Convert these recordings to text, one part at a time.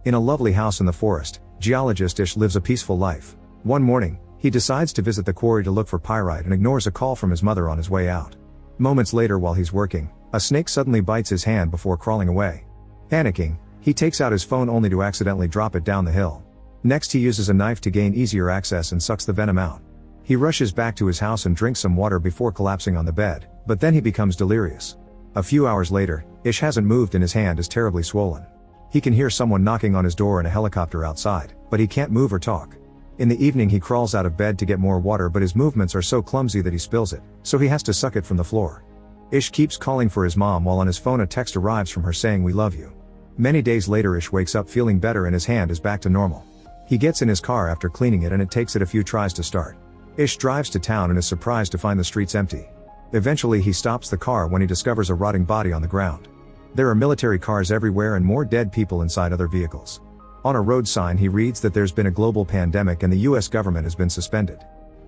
In a lovely house in the forest, geologist Ish lives a peaceful life. One morning, he decides to visit the quarry to look for pyrite and ignores a call from his mother on his way out. Moments later, while he's working, a snake suddenly bites his hand before crawling away. Panicking, he takes out his phone only to accidentally drop it down the hill. Next, he uses a knife to gain easier access and sucks the venom out. He rushes back to his house and drinks some water before collapsing on the bed, but then he becomes delirious. A few hours later, Ish hasn't moved and his hand is terribly swollen. He can hear someone knocking on his door and a helicopter outside, but he can't move or talk. In the evening, he crawls out of bed to get more water, but his movements are so clumsy that he spills it, so he has to suck it from the floor. Ish keeps calling for his mom while on his phone a text arrives from her saying "we love you." Many days later, Ish wakes up feeling better and his hand is back to normal. He gets in his car after cleaning it and it takes it a few tries to start. Ish drives to town and is surprised to find the streets empty. Eventually he stops the car when he discovers a rotting body on the ground. There are military cars everywhere and more dead people inside other vehicles. On a road sign he reads that there's been a global pandemic and the US government has been suspended.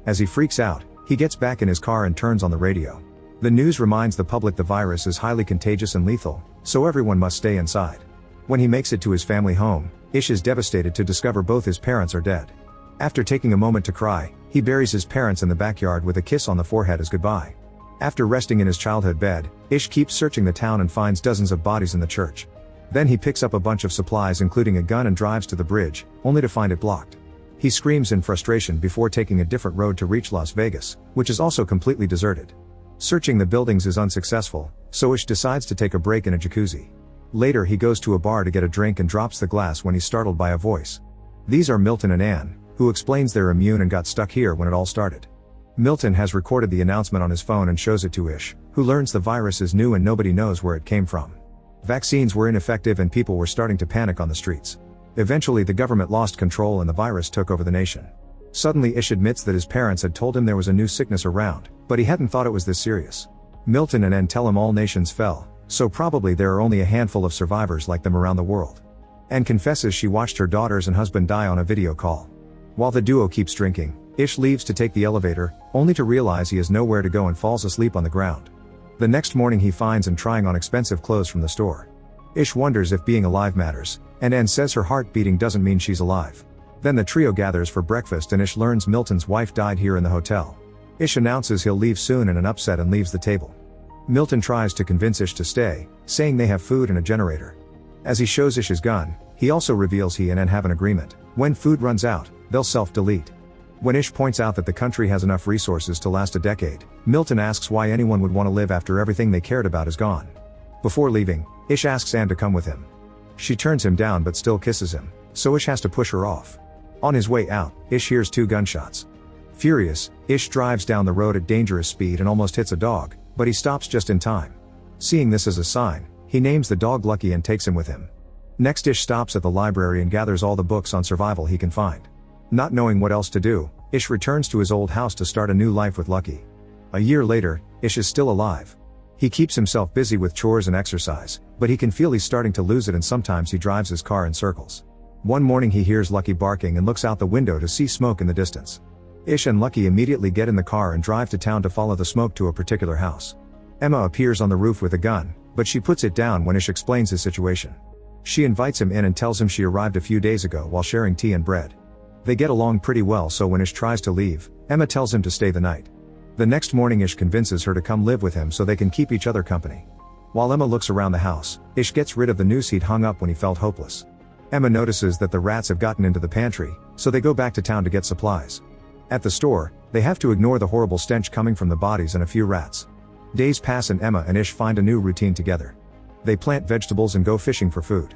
As he freaks out, he gets back in his car and turns on the radio. The news reminds the public the virus is highly contagious and lethal, so everyone must stay inside. When he makes it to his family home, Ish is devastated to discover both his parents are dead. After taking a moment to cry, he buries his parents in the backyard with a kiss on the forehead as goodbye. After resting in his childhood bed, Ish keeps searching the town and finds dozens of bodies in the church. Then he picks up a bunch of supplies including a gun and drives to the bridge, only to find it blocked. He screams in frustration before taking a different road to reach Las Vegas, which is also completely deserted. Searching the buildings is unsuccessful, so Ish decides to take a break in a jacuzzi. Later he goes to a bar to get a drink and drops the glass when he's startled by a voice. These are Milton and Anne, who explains they're immune and got stuck here when it all started. Milton has recorded the announcement on his phone and shows it to Ish, who learns the virus is new and nobody knows where it came from. Vaccines were ineffective and people were starting to panic on the streets. Eventually the government lost control and the virus took over the nation. Suddenly Ish admits that his parents had told him there was a new sickness around, but he hadn't thought it was this serious. Milton and Anne tell him all nations fell, so probably there are only a handful of survivors like them around the world. Anne confesses she watched her daughters and husband die on a video call. While the duo keeps drinking, Ish leaves to take the elevator, only to realize he has nowhere to go and falls asleep on the ground. The next morning he finds and trying on expensive clothes from the store. Ish wonders if being alive matters, and Anne says her heart beating doesn't mean she's alive. Then the trio gathers for breakfast and Ish learns Milton's wife died here in the hotel. Ish announces he'll leave soon in an upset and leaves the table. Milton tries to convince Ish to stay, saying they have food and a generator. As he shows Ish his gun, he also reveals he and Anne have an agreement: when food runs out, they'll self-delete. When Ish points out that the country has enough resources to last a decade, Milton asks why anyone would want to live after everything they cared about is gone. Before leaving, Ish asks Anne to come with him. She turns him down but still kisses him, so Ish has to push her off. On his way out, Ish hears 2 gunshots. Furious, Ish drives down the road at dangerous speed and almost hits a dog, but he stops just in time. Seeing this as a sign, he names the dog Lucky and takes him with him. Next, Ish stops at the library and gathers all the books on survival he can find. Not knowing what else to do, Ish returns to his old house to start a new life with Lucky. A year later, Ish is still alive. He keeps himself busy with chores and exercise, but he can feel he's starting to lose it and sometimes he drives his car in circles. One morning he hears Lucky barking and looks out the window to see smoke in the distance. Ish and Lucky immediately get in the car and drive to town to follow the smoke to a particular house. Emma appears on the roof with a gun, but she puts it down when Ish explains his situation. She invites him in and tells him she arrived a few days ago while sharing tea and bread. They get along pretty well, so when Ish tries to leave, Emma tells him to stay the night. The next morning Ish convinces her to come live with him so they can keep each other company. While Emma looks around the house, Ish gets rid of the noose he'd hung up when he felt hopeless. Emma notices that the rats have gotten into the pantry, so they go back to town to get supplies. At the store, they have to ignore the horrible stench coming from the bodies and a few rats. Days pass and Emma and Ish find a new routine together. They plant vegetables and go fishing for food.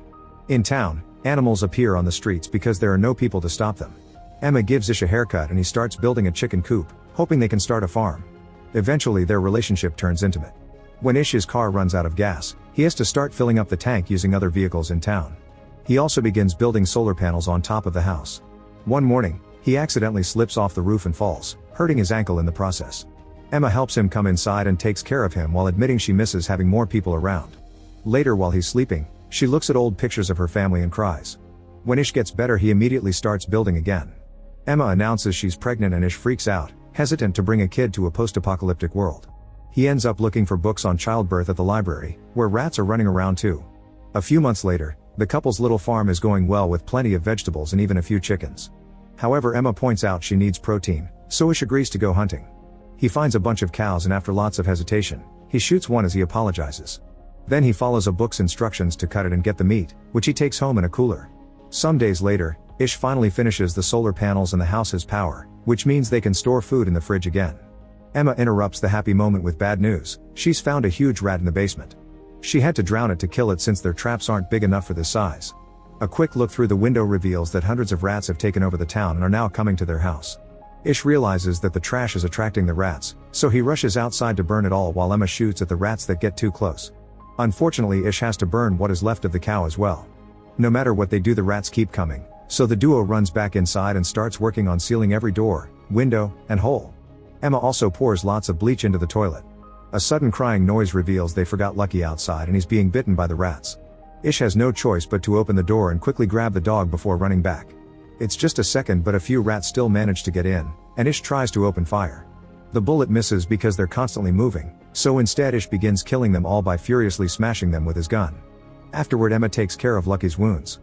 In town, animals appear on the streets because there are no people to stop them. Emma gives Ish a haircut and he starts building a chicken coop, hoping they can start a farm. Eventually their relationship turns intimate. When Ish's car runs out of gas, he has to start filling up the tank using other vehicles in town. He also begins building solar panels on top of the house. One morning, he accidentally slips off the roof and falls, hurting his ankle in the process. Emma helps him come inside and takes care of him while admitting she misses having more people around. Later, while he's sleeping, she looks at old pictures of her family and cries. When Ish gets better, he immediately starts building again. Emma announces she's pregnant and Ish freaks out, hesitant to bring a kid to a post-apocalyptic world. He ends up looking for books on childbirth at the library, where rats are running around too. A few months later, The couple's little farm is going well with plenty of vegetables and even a few chickens. However, Emma points out she needs protein, so Ish agrees to go hunting. He finds a bunch of cows and after lots of hesitation, he shoots one as he apologizes. Then he follows a book's instructions to cut it and get the meat, which he takes home in a cooler. Some days later, Ish finally finishes the solar panels and the house has power, which means they can store food in the fridge again. Emma interrupts the happy moment with bad news. She's found a huge rat in the basement. She had to drown it to kill it since their traps aren't big enough for this size. A quick look through the window reveals that hundreds of rats have taken over the town and are now coming to their house. Ish realizes that the trash is attracting the rats, so he rushes outside to burn it all while Emma shoots at the rats that get too close. Unfortunately, Ish has to burn what is left of the cow as well. No matter what they do, the rats keep coming, so the duo runs back inside and starts working on sealing every door, window, and hole. Emma also pours lots of bleach into the toilet. A sudden crying noise reveals they forgot Lucky outside and he's being bitten by the rats. Ish has no choice but to open the door and quickly grab the dog before running back. It's just a second, but a few rats still manage to get in, and Ish tries to open fire. The bullet misses because they're constantly moving, so instead Ish begins killing them all by furiously smashing them with his gun. Afterward, Emma takes care of Lucky's wounds.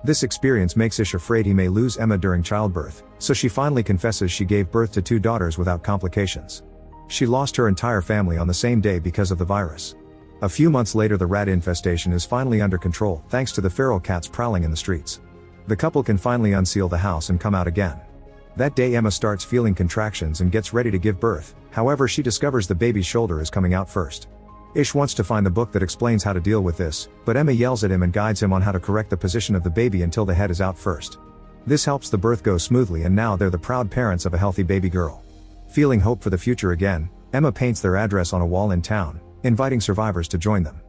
This experience makes Ish afraid he may lose Emma during childbirth, so she finally confesses she gave birth to 2 daughters without complications. She lost her entire family on the same day because of the virus. A few months later, the rat infestation is finally under control thanks to the feral cats prowling in the streets. The couple can finally unseal the house and come out again. That day, Emma starts feeling contractions and gets ready to give birth. However, she discovers the baby's shoulder is coming out first. Ish wants to find the book that explains how to deal with this, but Emma yells at him and guides him on how to correct the position of the baby until the head is out first. This helps the birth go smoothly, and now they're the proud parents of a healthy baby girl. Feeling hope for the future again, Emma paints their address on a wall in town, inviting survivors to join them.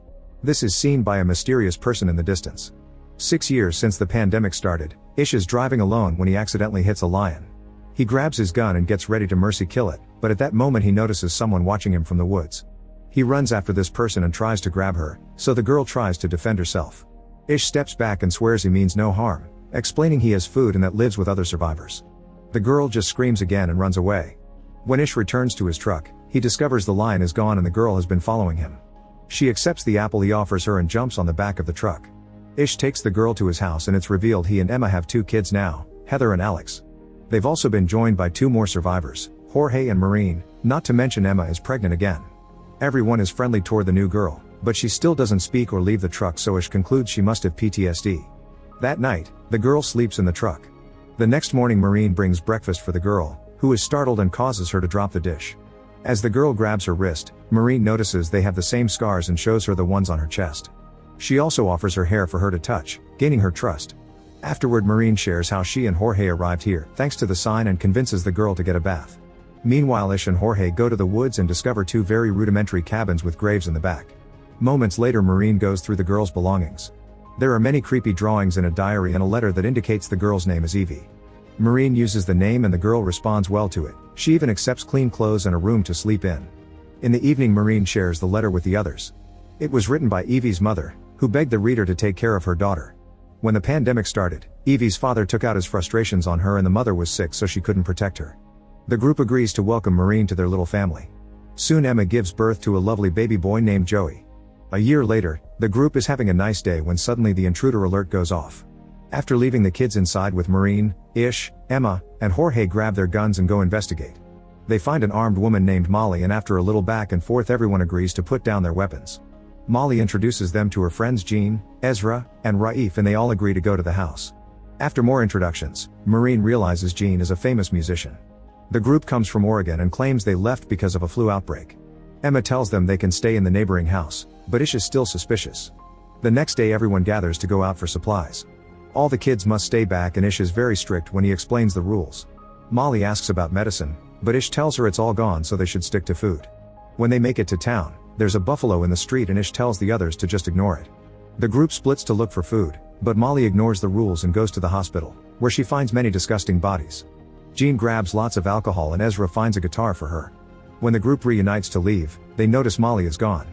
This is seen by a mysterious person in the distance. 6 years since the pandemic started, Ish is driving alone when he accidentally hits a lion. He grabs his gun and gets ready to mercy kill it, but at that moment he notices someone watching him from the woods. He runs after this person and tries to grab her, so the girl tries to defend herself. Ish steps back and swears he means no harm, explaining he has food and that lives with other survivors. The girl just screams again and runs away. When Ish returns to his truck, he discovers the lion is gone and the girl has been following him. She accepts the apple he offers her and jumps on the back of the truck. Ish takes the girl to his house and it's revealed he and Emma have 2 kids now, Heather and Alex. They've also been joined by 2 more survivors, Jorge and Maureen, not to mention Emma is pregnant again. Everyone is friendly toward the new girl, but she still doesn't speak or leave the truck, so Ish concludes she must have PTSD. That night, the girl sleeps in the truck. The next morning, Maureen brings breakfast for the girl, who is startled and causes her to drop the dish. As the girl grabs her wrist, Maureen notices they have the same scars and shows her the ones on her chest. She also offers her hair for her to touch, gaining her trust. Afterward, Maureen shares how she and Jorge arrived here thanks to the sign and convinces the girl to get a bath. Meanwhile, Ish and Jorge go to the woods and discover 2 very rudimentary cabins with graves in the back. Moments later, Maureen goes through the girl's belongings. There are many creepy drawings in a diary and a letter that indicates the girl's name is Evie. Maureen uses the name and the girl responds well to it. She even accepts clean clothes and a room to sleep in. In the evening, Maureen shares the letter with the others. It was written by Evie's mother, who begged the reader to take care of her daughter. When the pandemic started, Evie's father took out his frustrations on her and the mother was sick, so she couldn't protect her. The group agrees to welcome Maureen to their little family. Soon Emma gives birth to a lovely baby boy named Joey. A year later, the group is having a nice day when suddenly the intruder alert goes off. After leaving the kids inside with Maureen, Ish, Emma, and Jorge grab their guns and go investigate. They find an armed woman named Molly, and after a little back and forth, everyone agrees to put down their weapons. Molly introduces them to her friends Jean, Ezra, and Raif, and they all agree to go to the house. After more introductions, Maureen realizes Jean is a famous musician. The group comes from Oregon and claims they left because of a flu outbreak. Emma tells them they can stay in the neighboring house, but Ish is still suspicious. The next day, everyone gathers to go out for supplies. All the kids must stay back and Ish is very strict when he explains the rules. Molly asks about medicine, but Ish tells her it's all gone, so they should stick to food. When they make it to town, there's a buffalo in the street and Ish tells the others to just ignore it. The group splits to look for food, but Molly ignores the rules and goes to the hospital, where she finds many disgusting bodies. Jean grabs lots of alcohol and Ezra finds a guitar for her. When the group reunites to leave, they notice Molly is gone.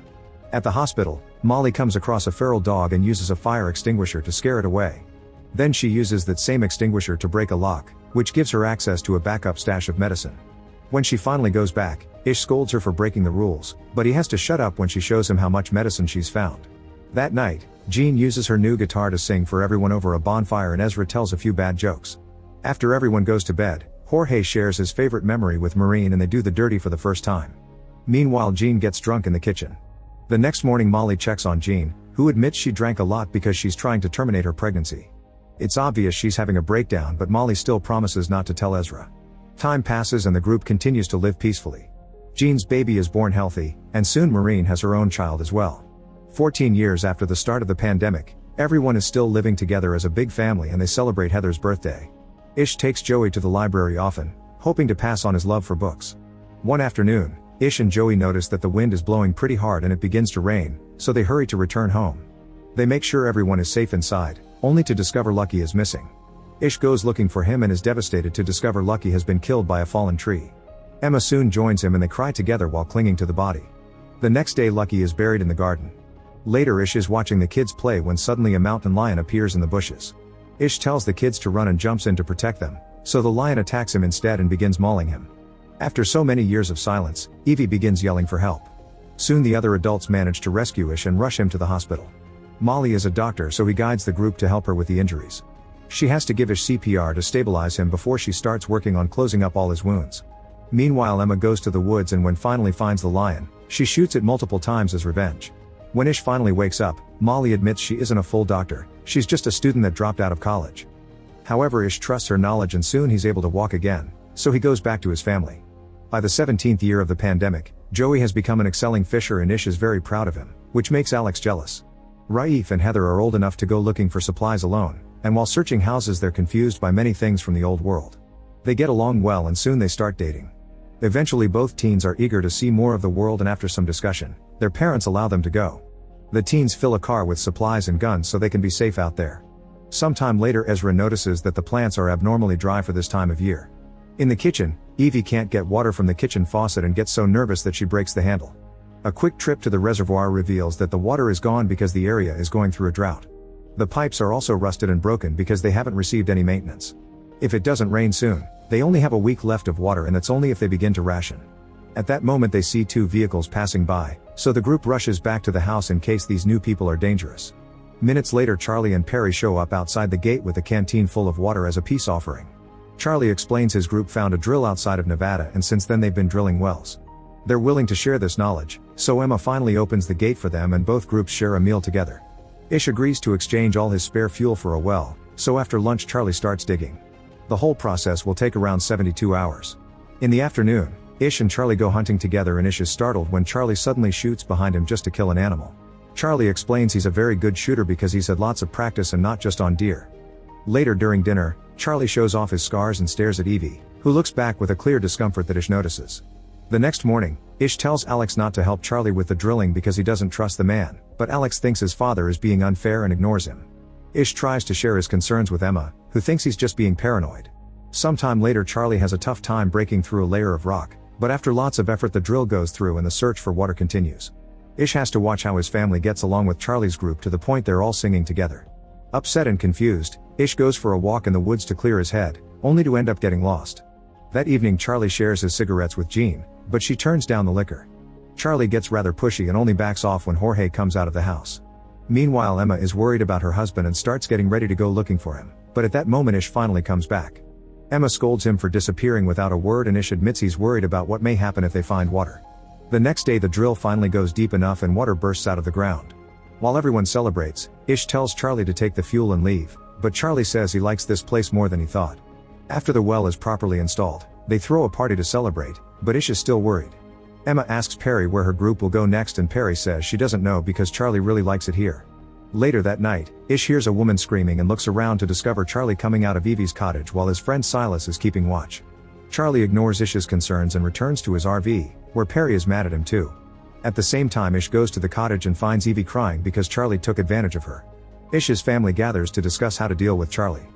At the hospital, Molly comes across a feral dog and uses a fire extinguisher to scare it away. Then she uses that same extinguisher to break a lock, which gives her access to a backup stash of medicine. When she finally goes back, Ish scolds her for breaking the rules, but he has to shut up when she shows him how much medicine she's found. That night, Jean uses her new guitar to sing for everyone over a bonfire and Ezra tells a few bad jokes. After everyone goes to bed, Jorge shares his favorite memory with Maureen and they do the dirty for the first time. Meanwhile, Jean gets drunk in the kitchen. The next morning, Molly checks on Jean, who admits she drank a lot because she's trying to terminate her pregnancy. It's obvious she's having a breakdown, but Molly still promises not to tell Ezra. Time passes and the group continues to live peacefully. Jean's baby is born healthy, and soon Maureen has her own child as well. 14 years after the start of the pandemic, everyone is still living together as a big family and they celebrate Heather's birthday. Ish takes Joey to the library often, hoping to pass on his love for books. One afternoon, Ish and Joey notice that the wind is blowing pretty hard and it begins to rain, so they hurry to return home. They make sure everyone is safe inside, only to discover Lucky is missing. Ish goes looking for him and is devastated to discover Lucky has been killed by a fallen tree. Emma soon joins him and they cry together while clinging to the body. The next day, Lucky is buried in the garden. Later, Ish is watching the kids play when suddenly a mountain lion appears in the bushes. Ish tells the kids to run and jumps in to protect them, so the lion attacks him instead and begins mauling him. After so many years of silence, Evie begins yelling for help. Soon the other adults manage to rescue Ish and rush him to the hospital. Molly is a doctor, so he guides the group to help her with the injuries. She has to give Ish CPR to stabilize him before she starts working on closing up all his wounds. Meanwhile, Emma goes to the woods and when finally finds the lion, she shoots it multiple times as revenge. When Ish finally wakes up, Molly admits she isn't a full doctor, she's just a student that dropped out of college. However, Ish trusts her knowledge and soon he's able to walk again, so he goes back to his family. By the 17th year of the pandemic, Joey has become an excelling fisher and Ish is very proud of him, which makes Alex jealous. Raif and Heather are old enough to go looking for supplies alone, and while searching houses they're confused by many things from the old world. They get along well and soon they start dating. Eventually both teens are eager to see more of the world and after some discussion, their parents allow them to go. The teens fill a car with supplies and guns so they can be safe out there. Sometime later, Ezra notices that the plants are abnormally dry for this time of year. In the kitchen, Evie can't get water from the kitchen faucet and gets so nervous that she breaks the handle. A quick trip to the reservoir reveals that the water is gone because the area is going through a drought. The pipes are also rusted and broken because they haven't received any maintenance. If it doesn't rain soon, they only have a week left of water, and that's only if they begin to ration. At that moment they see two vehicles passing by, so the group rushes back to the house in case these new people are dangerous. Minutes later, Charlie and Perry show up outside the gate with a canteen full of water as a peace offering. Charlie explains his group found a drill outside of Nevada and since then they've been drilling wells. They're willing to share this knowledge, so Emma finally opens the gate for them and both groups share a meal together. Ish agrees to exchange all his spare fuel for a well, so after lunch Charlie starts digging. The whole process will take around 72 hours. In the afternoon, Ish and Charlie go hunting together and Ish is startled when Charlie suddenly shoots behind him just to kill an animal. Charlie explains he's a very good shooter because he's had lots of practice and not just on deer. Later during dinner, Charlie shows off his scars and stares at Evie, who looks back with a clear discomfort that Ish notices. The next morning, Ish tells Alex not to help Charlie with the drilling because he doesn't trust the man, but Alex thinks his father is being unfair and ignores him. Ish tries to share his concerns with Emma, who thinks he's just being paranoid. Sometime later, Charlie has a tough time breaking through a layer of rock, but after lots of effort the drill goes through and the search for water continues. Ish has to watch how his family gets along with Charlie's group to the point they're all singing together. Upset and confused, Ish goes for a walk in the woods to clear his head, only to end up getting lost. That evening Charlie shares his cigarettes with Jean, but she turns down the liquor. Charlie gets rather pushy and only backs off when Jorge comes out of the house. Meanwhile, Emma is worried about her husband and starts getting ready to go looking for him, but at that moment Ish finally comes back. Emma scolds him for disappearing without a word and Ish admits he's worried about what may happen if they find water. The next day the drill finally goes deep enough and water bursts out of the ground. While everyone celebrates, Ish tells Charlie to take the fuel and leave, but Charlie says he likes this place more than he thought. After the well is properly installed, they throw a party to celebrate, but Ish is still worried. Emma asks Perry where her group will go next and Perry says she doesn't know because Charlie really likes it here. Later that night, Ish hears a woman screaming and looks around to discover Charlie coming out of Evie's cottage while his friend Silas is keeping watch. Charlie ignores Ish's concerns and returns to his RV, where Perry is mad at him too. At the same time, Ish goes to the cottage and finds Evie crying because Charlie took advantage of her. Ish's family gathers to discuss how to deal with Charlie.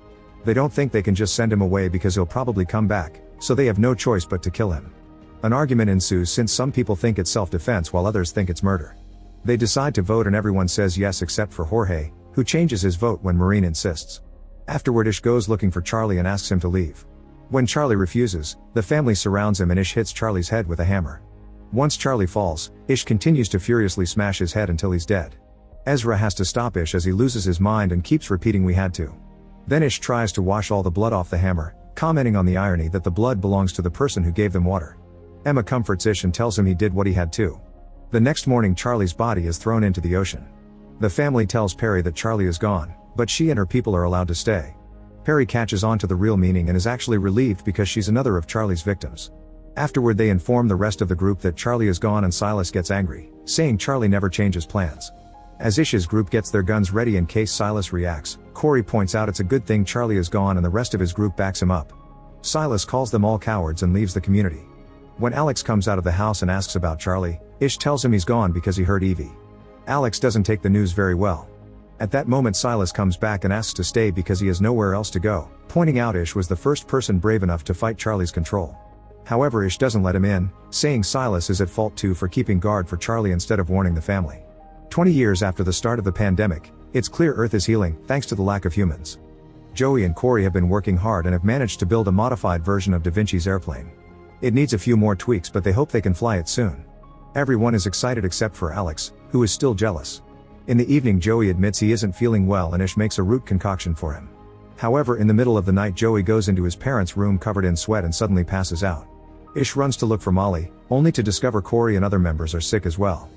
They don't think they can just send him away because he'll probably come back, so they have no choice but to kill him. An argument ensues since some people think it's self-defense while others think it's murder. They decide to vote and everyone says yes except for Jorge, who changes his vote when Maureen insists. Afterward, Ish goes looking for Charlie and asks him to leave. When Charlie refuses, the family surrounds him and Ish hits Charlie's head with a hammer. Once Charlie falls, Ish continues to furiously smash his head until he's dead. Ezra has to stop Ish as he loses his mind and keeps repeating "we had to." Then Ish tries to wash all the blood off the hammer, commenting on the irony that the blood belongs to the person who gave them water. Emma comforts Ish and tells him he did what he had to. The next morning Charlie's body is thrown into the ocean. The family tells Perry that Charlie is gone, but she and her people are allowed to stay. Perry catches on to the real meaning and is actually relieved because she's another of Charlie's victims. Afterward they inform the rest of the group that Charlie is gone and Silas gets angry, saying Charlie never changes plans. As Ish's group gets their guns ready in case Silas reacts, Corey points out it's a good thing Charlie is gone and the rest of his group backs him up. Silas calls them all cowards and leaves the community. When Alex comes out of the house and asks about Charlie, Ish tells him he's gone because he heard Evie. Alex doesn't take the news very well. At that moment Silas comes back and asks to stay because he has nowhere else to go, pointing out Ish was the first person brave enough to fight Charlie's control. However, Ish doesn't let him in, saying Silas is at fault too for keeping guard for Charlie instead of warning the family. 20 years after the start of the pandemic, it's clear Earth is healing, thanks to the lack of humans. Joey and Corey have been working hard and have managed to build a modified version of Da Vinci's airplane. It needs a few more tweaks, but they hope they can fly it soon. Everyone is excited except for Alex, who is still jealous. In the evening Joey admits he isn't feeling well and Ish makes a root concoction for him. However, in the middle of the night Joey goes into his parents' room covered in sweat and suddenly passes out. Ish runs to look for Molly, only to discover Corey and other members are sick as well.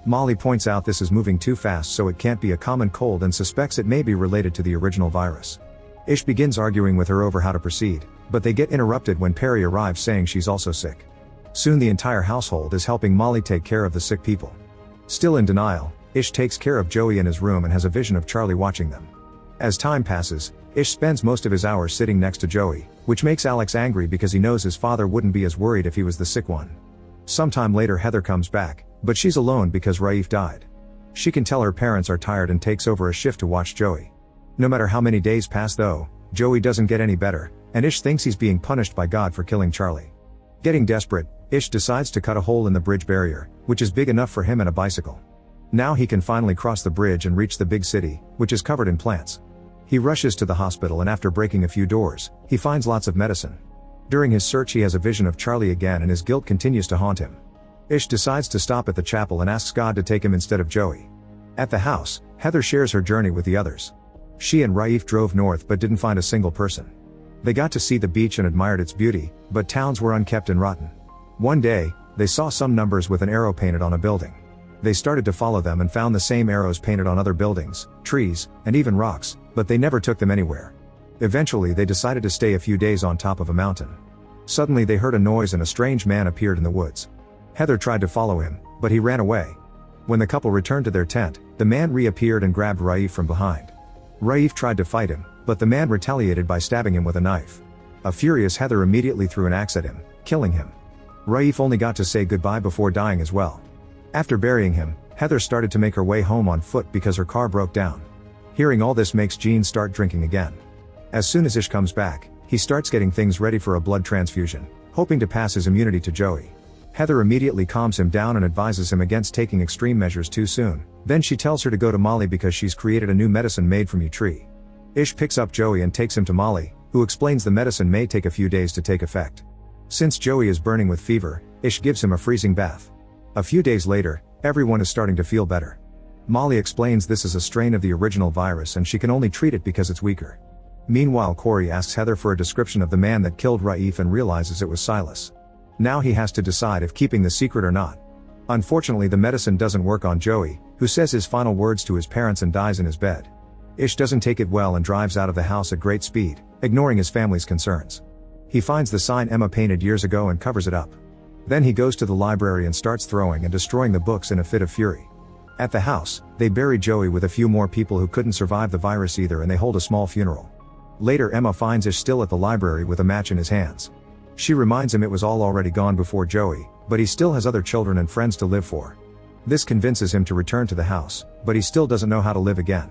Molly points out this is moving too fast so it can't be a common cold and suspects it may be related to the original virus. Ish begins arguing with her over how to proceed, but they get interrupted when Perry arrives saying she's also sick. Soon the entire household is helping Molly take care of the sick people. Still in denial, Ish takes care of Joey in his room and has a vision of Charlie watching them. As time passes, Ish spends most of his hours sitting next to Joey, which makes Alex angry because he knows his father wouldn't be as worried if he was the sick one. Sometime later Heather comes back, but she's alone because Raif died. She can tell her parents are tired and takes over a shift to watch Joey. No matter how many days pass though, Joey doesn't get any better, and Ish thinks he's being punished by God for killing Charlie. Getting desperate, Ish decides to cut a hole in the bridge barrier, which is big enough for him and a bicycle. Now he can finally cross the bridge and reach the big city, which is covered in plants. He rushes to the hospital and after breaking a few doors, he finds lots of medicine. During his search he has a vision of Charlie again and his guilt continues to haunt him. Ish decides to stop at the chapel and asks God to take him instead of Joey. At the house, Heather shares her journey with the others. She and Raif drove north but didn't find a single person. They got to see the beach and admired its beauty, but towns were unkept and rotten. One day, they saw some numbers with an arrow painted on a building. They started to follow them and found the same arrows painted on other buildings, trees, and even rocks, but they never took them anywhere. Eventually they decided to stay a few days on top of a mountain. Suddenly they heard a noise and a strange man appeared in the woods. Heather tried to follow him, but he ran away. When the couple returned to their tent, the man reappeared and grabbed Raif from behind. Raif tried to fight him, but the man retaliated by stabbing him with a knife. A furious Heather immediately threw an axe at him, killing him. Raif only got to say goodbye before dying as well. After burying him, Heather started to make her way home on foot because her car broke down. Hearing all this makes Jean start drinking again. As soon as Ish comes back, he starts getting things ready for a blood transfusion, hoping to pass his immunity to Joey. Heather immediately calms him down and advises him against taking extreme measures too soon. Then she tells her to go to Molly because she's created a new medicine made from tree. Ish picks up Joey and takes him to Molly, who explains the medicine may take a few days to take effect. Since Joey is burning with fever, Ish gives him a freezing bath. A few days later, everyone is starting to feel better. Molly explains this is a strain of the original virus and she can only treat it because it's weaker. Meanwhile Corey asks Heather for a description of the man that killed Raif and realizes it was Silas. Now he has to decide if keeping the secret or not. Unfortunately the medicine doesn't work on Joey, who says his final words to his parents and dies in his bed. Ish doesn't take it well and drives out of the house at great speed, ignoring his family's concerns. He finds the sign Emma painted years ago and covers it up. Then he goes to the library and starts throwing and destroying the books in a fit of fury. At the house, they bury Joey with a few more people who couldn't survive the virus either and they hold a small funeral. Later Emma finds Ish still at the library with a match in his hands. She reminds him it was all already gone before Joey, but he still has other children and friends to live for. This convinces him to return to the house, but he still doesn't know how to live again.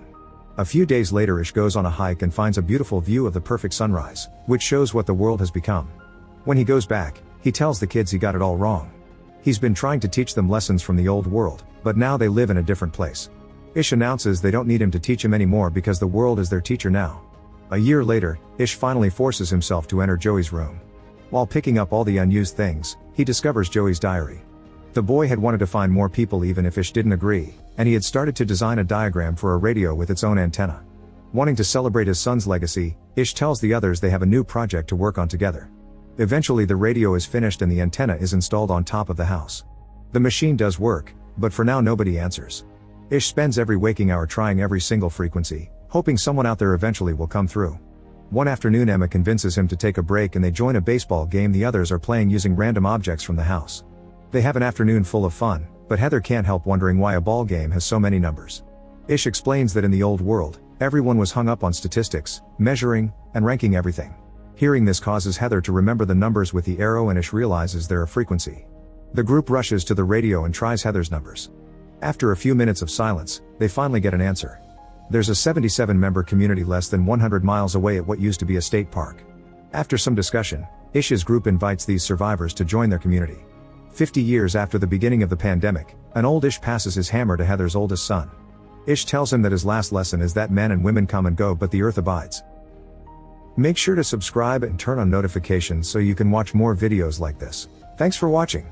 A few days later Ish goes on a hike and finds a beautiful view of the perfect sunrise, which shows what the world has become. When he goes back, he tells the kids he got it all wrong. He's been trying to teach them lessons from the old world, but now they live in a different place. Ish announces they don't need him to teach him anymore because the world is their teacher now. A year later, Ish finally forces himself to enter Joey's room. While picking up all the unused things, he discovers Joey's diary. The boy had wanted to find more people even if Ish didn't agree, and he had started to design a diagram for a radio with its own antenna. Wanting to celebrate his son's legacy, Ish tells the others they have a new project to work on together. Eventually the radio is finished and the antenna is installed on top of the house. The machine does work, but for now nobody answers. Ish spends every waking hour trying every single frequency, hoping someone out there eventually will come through. One afternoon Emma convinces him to take a break and they join a baseball game the others are playing using random objects from the house. They have an afternoon full of fun, but Heather can't help wondering why a ball game has so many numbers. Ish explains that in the old world, everyone was hung up on statistics, measuring, and ranking everything. Hearing this causes Heather to remember the numbers with the arrow and Ish realizes they're a frequency. The group rushes to the radio and tries Heather's numbers. After a few minutes of silence, they finally get an answer. There's a 77-member community less than 100 miles away at what used to be a state park. After some discussion, Ish's group invites these survivors to join their community. 50 years after the beginning of the pandemic, an old Ish passes his hammer to Heather's oldest son. Ish tells him that his last lesson is that men and women come and go but the earth abides. Make sure to subscribe and turn on notifications so you can watch more videos like this. Thanks for watching.